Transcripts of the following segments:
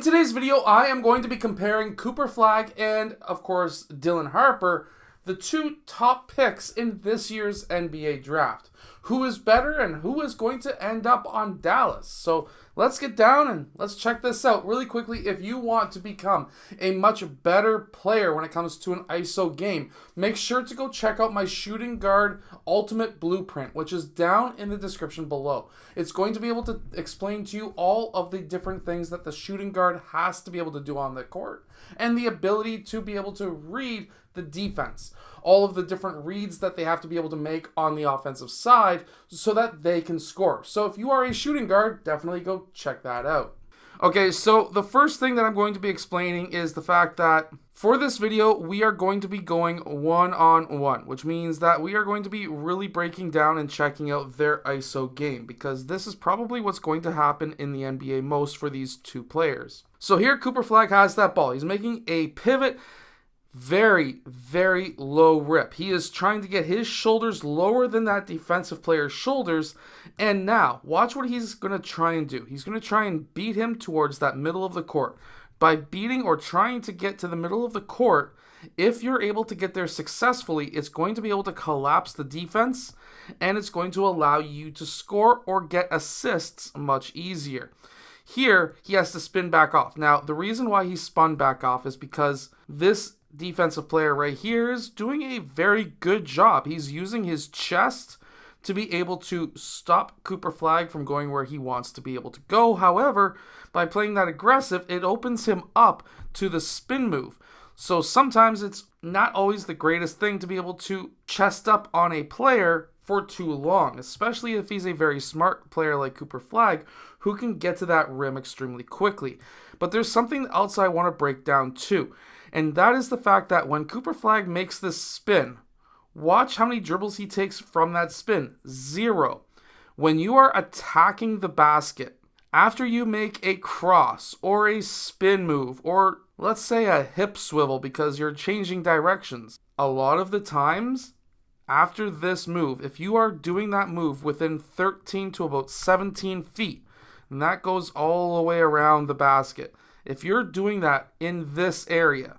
today's video, I am going to be comparing Cooper Flagg and, of course, Dylan Harper, the two top picks in this year's NBA draft. Who is better and who is going to end up on Dallas? So let's get down and let's check this out really quickly. If you want to become a much better player when it comes to an ISO game, make sure to go check out my shooting guard ultimate blueprint, which is down in the description below. It's going to be able to explain to you all of the different things that the shooting guard has to be able to do on the court and the ability to be able to read the defense, all of the different reads that they have to be able to make on the offensive side so that they can score. So if you are a shooting guard, definitely go check that out. Okay, so the first thing that I'm going to be explaining is the fact that for this video, we are going to be going one-on-one, which means that we are going to be really breaking down and checking out their ISO game, because this is probably what's going to happen in the NBA most for these two players. So here, Cooper Flagg has that ball. He's making a pivot. Very, very low rip. He is trying to get his shoulders lower than that defensive player's shoulders. And now, watch what he's going to try and do. He's going to try and beat him towards that middle of the court. By beating or trying to get to the middle of the court, if you're able to get there successfully, it's going to be able to collapse the defense, and it's going to allow you to score or get assists much easier. Here, he has to spin back off. Now, the reason why he spun back off is because this defensive player right here is doing a very good job. He's using his chest to be able to stop Cooper Flagg from going where he wants to be able to go. However, by playing that aggressive, it opens him up to the spin move. So sometimes it's not always the greatest thing to be able to chest up on a player for too long, especially if he's a very smart player like Cooper Flagg who can get to that rim extremely quickly. But there's something else I want to break down too. And that is the fact that when Cooper Flagg makes this spin, watch how many dribbles he takes from that spin. 0. When you are attacking the basket, after you make a cross or a spin move, or let's say a hip swivel because you're changing directions, a lot of the times after this move, if you are doing that move within 13 to about 17 feet, and that goes all the way around the basket, if you're doing that in this area,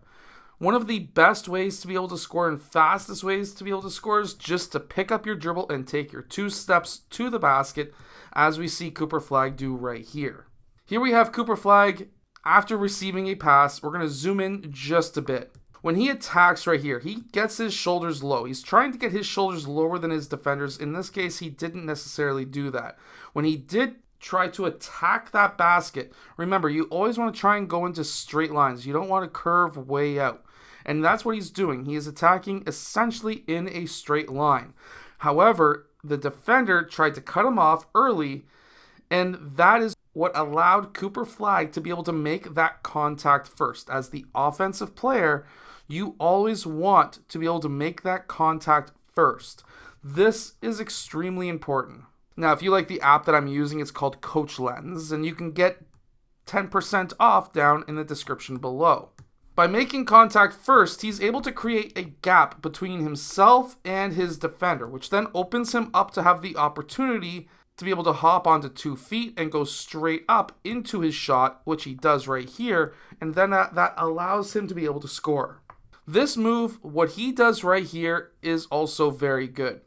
one of the best ways to be able to score and fastest ways to be able to score is just to pick up your dribble and take your 2 steps to the basket, as we see Cooper Flagg do right here. Here we have Cooper Flagg after receiving a pass. We're going to zoom in just a bit. When he attacks right here, he gets his shoulders low. He's trying to get his shoulders lower than his defenders. In this case, he didn't necessarily do that. When he did try to attack that basket, remember, you always want to try and go into straight lines. You don't want to curve way out. And that's what he's doing. He is attacking essentially in a straight line. However, the defender tried to cut him off early, and that is what allowed Cooper Flagg to be able to make that contact first. As the offensive player, you always want to be able to make that contact first. This is extremely important. Now, if you like the app that I'm using, it's called Coach Lens, and you can get 10% off down in the description below. By making contact first, he's able to create a gap between himself and his defender, which then opens him up to have the opportunity to be able to hop onto 2 feet and go straight up into his shot, which he does right here, and then that allows him to be able to score. This move, what he does right here, is also very good.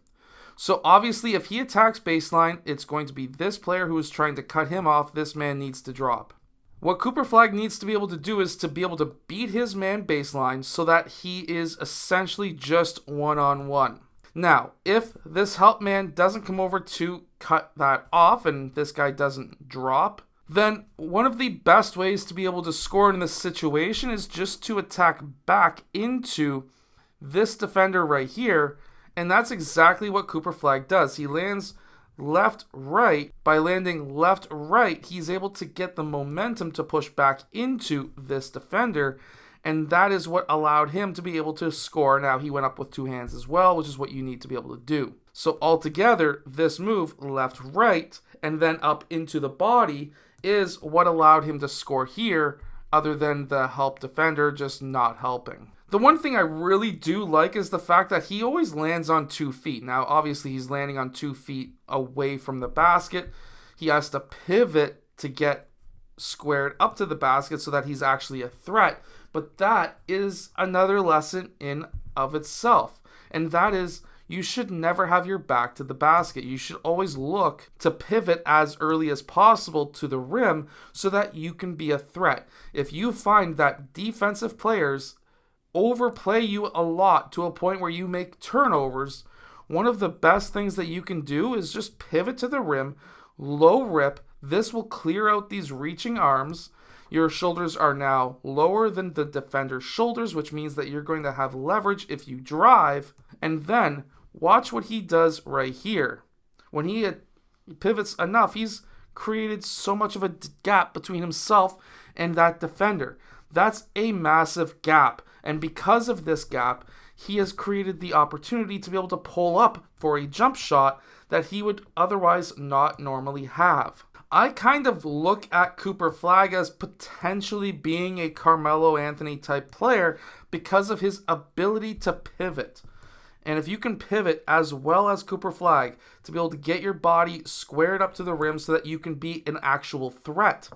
So obviously, if he attacks baseline, it's going to be this player who is trying to cut him off. This man needs to drop. What Cooper Flagg needs to be able to do is to be able to beat his man baseline so that he is essentially just one-on-one. Now, if this help man doesn't come over to cut that off and this guy doesn't drop, then one of the best ways to be able to score in this situation is just to attack back into this defender right here, and that's exactly what Cooper Flagg does. He lands left, right. By landing left, right, he's able to get the momentum to push back into this defender, and that is what allowed him to be able to score. Now, he went up with 2 hands as well, which is what you need to be able to do. So altogether, this move, left, right, and then up into the body is what allowed him to score here, other than the help defender just not helping. The one thing I really do like is the fact that he always lands on 2 feet. Now, obviously, he's landing on 2 feet away from the basket. He has to pivot to get squared up to the basket so that he's actually a threat. But that is another lesson in of itself. And that is, you should never have your back to the basket. You should always look to pivot as early as possible to the rim so that you can be a threat. If you find that defensive players overplay you a lot to a point where you make turnovers, one of the best things that you can do is just pivot to the rim, low rip. This will clear out these reaching arms. Your shoulders are now lower than the defender's shoulders, which means that you're going to have leverage if you drive. And then watch what he does right here. When he pivots enough, he's created so much of a gap between himself and that defender. That's a massive gap. And because of this gap, he has created the opportunity to be able to pull up for a jump shot that he would otherwise not normally have. I kind of look at Cooper Flagg as potentially being a Carmelo Anthony type player because of his ability to pivot. And if you can pivot as well as Cooper Flagg to be able to get your body squared up to the rim so that you can be an actual threat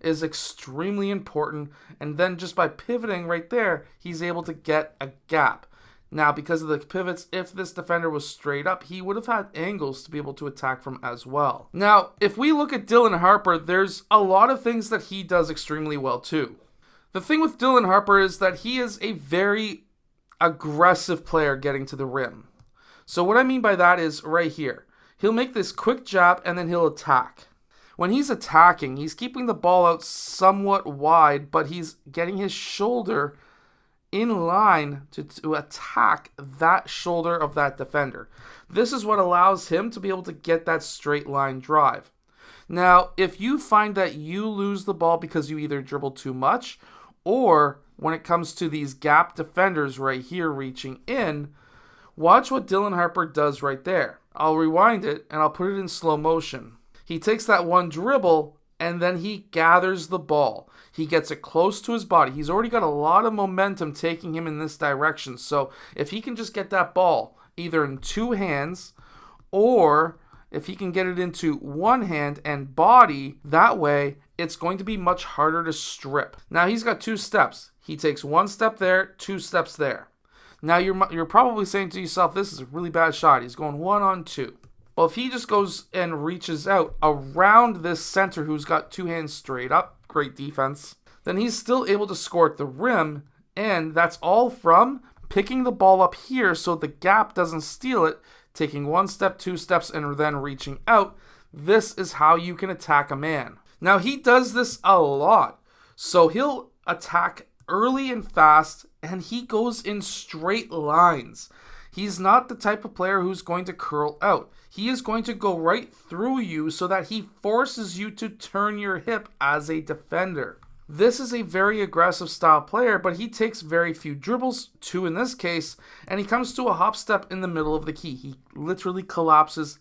is extremely important. And then just by pivoting right there, he's able to get a gap. Now, because of the pivots, if this defender was straight up, he would have had angles to be able to attack from as well. Now, if we look at Dylan Harper, there's a lot of things that he does extremely well too. The thing with Dylan Harper is that he is a very aggressive player getting to the rim. So what I mean by that is right here. He'll make this quick jab and then he'll attack. When he's attacking, he's keeping the ball out somewhat wide, but he's getting his shoulder in line to attack that shoulder of that defender. This is what allows him to be able to get that straight line drive. Now, if you find that you lose the ball because you either dribble too much, or when it comes to these gap defenders right here reaching in, watch what Dylan Harper does right there. I'll rewind it and I'll put it in slow motion. He takes that one dribble and then he gathers the ball. He gets it close to his body. He's already got a lot of momentum taking him in this direction. So if he can just get that ball either in two hands, or if he can get it into one hand and body, that way it's going to be much harder to strip. Now he's got two steps. He takes one step there, two steps there. Now you're probably saying to yourself, this is a really bad shot. He's going 1-on-2. Well, if he just goes and reaches out around this center who's got two hands straight up, great defense, then he's still able to score at the rim, and that's all from picking the ball up here so the gap doesn't steal it, taking one step, two steps, and then reaching out. This is how you can attack a man. Now, he does this a lot. So he'll attack early and fast, and he goes in straight lines. He's not the type of player who's going to curl out. He is going to go right through you so that he forces you to turn your hip as a defender. This is a very aggressive style player, but he takes very few dribbles, 2 in this case, and he comes to a hop step in the middle of the key. He literally collapses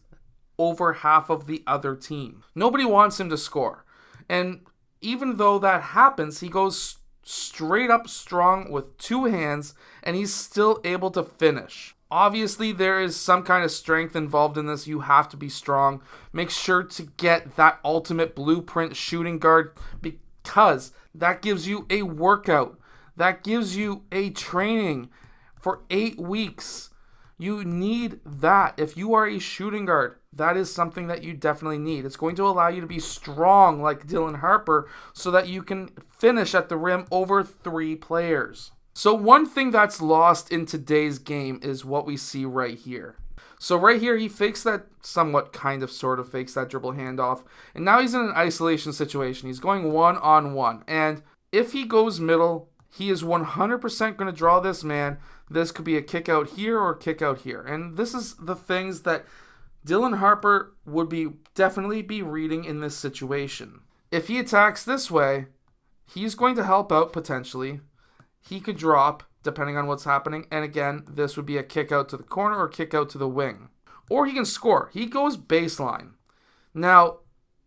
over half of the other team. Nobody wants him to score. And even though that happens, he goes straight up strong with 2 hands, and he's still able to finish. Obviously, there is some kind of strength involved in this. You have to be strong. Make sure to get that ultimate blueprint shooting guard because that gives you a workout. That gives you a training for 8 weeks. You need that. If you are a shooting guard, that is something that you definitely need. It's going to allow you to be strong like Dylan Harper so that you can finish at the rim over 3 players. So one thing that's lost in today's game is what we see right here. So right here, he fakes that sort of fakes that dribble handoff. And now he's in an isolation situation. He's going 1-on-1. And if he goes middle, he is 100% going to draw this man. This could be a kick out here or a kick out here. And this is the things that Dylan Harper would definitely be reading in this situation. If he attacks this way, he's going to help out potentially. He could drop, depending on what's happening. And again, this would be a kick out to the corner or kick out to the wing. Or he can score. He goes baseline. Now,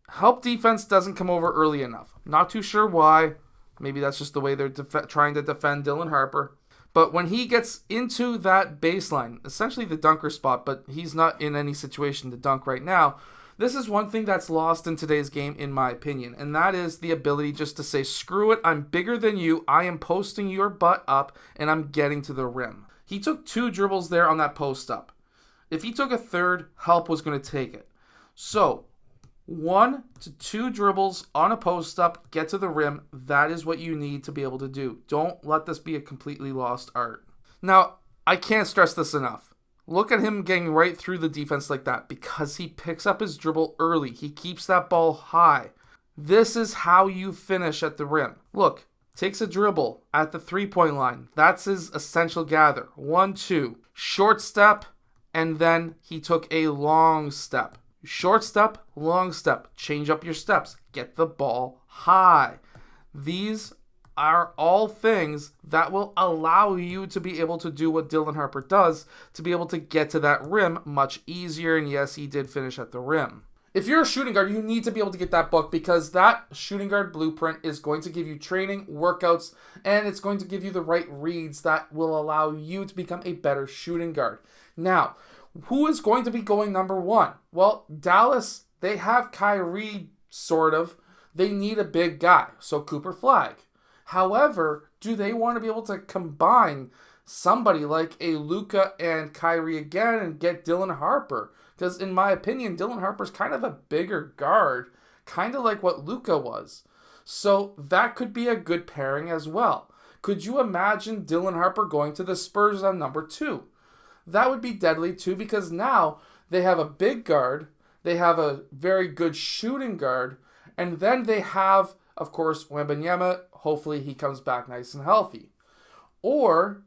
help defense doesn't come over early enough. Not too sure why. Maybe that's just the way they're trying to defend Dylan Harper. But when he gets into that baseline, essentially the dunker spot, but he's not in any situation to dunk right now, This is one thing that's lost in today's game, in my opinion, and that is the ability just to say, screw it, I'm bigger than you, I am posting your butt up, and I'm getting to the rim. He took 2 dribbles there on that post up. If he took a third, help was going to take it. So, 1 to 2 dribbles on a post up, get to the rim, that is what you need to be able to do. Don't let this be a completely lost art. Now, I can't stress this enough. Look at him getting right through the defense like that because he picks up his dribble early. He keeps that ball high. This is how you finish at the rim. Look, takes a dribble at the 3-point line. That's his essential gather. 1, 2. Short step, and then he took a long step. Short step, long step. Change up your steps. Get the ball high. These are all things that will allow you to be able to do what Dylan Harper does, to be able to get to that rim much easier. And yes, he did finish at the rim. If you're a shooting guard, you need to be able to get that book because that shooting guard blueprint is going to give you training, workouts, and it's going to give you the right reads that will allow you to become a better shooting guard. Now, who is going to be going number 1? Well, Dallas, they have Kyrie, sort of. They need a big guy, so Cooper Flagg. However, do they want to be able to combine somebody like a Luka and Kyrie again and get Dylan Harper? Because in my opinion, Dylan Harper's kind of a bigger guard, kind of like what Luka was. So that could be a good pairing as well. Could you imagine Dylan Harper going to the Spurs on number 2? That would be deadly too because now they have a big guard, they have a very good shooting guard, and then they have, of course, Wembanyama. Hopefully he comes back nice and healthy. Or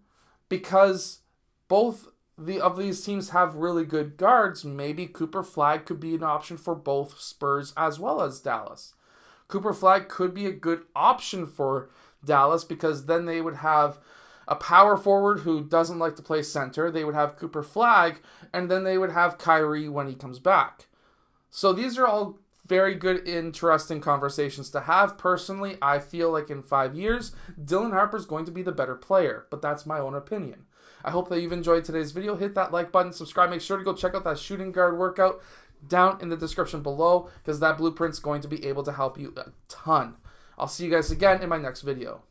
because both of these teams have really good guards, maybe Cooper Flagg could be an option for both Spurs as well as Dallas. Cooper Flagg could be a good option for Dallas because then they would have a power forward who doesn't like to play center. They would have Cooper Flagg, and then they would have Kyrie when he comes back. So these are all very good, interesting conversations to have. Personally, I feel like in 5 years, Dylan Harper's going to be the better player, but that's my own opinion. I hope that you've enjoyed today's video. Hit that like button, subscribe. Make sure to go check out that shooting guard workout down in the description below because that blueprint's going to be able to help you a ton. I'll see you guys again in my next video.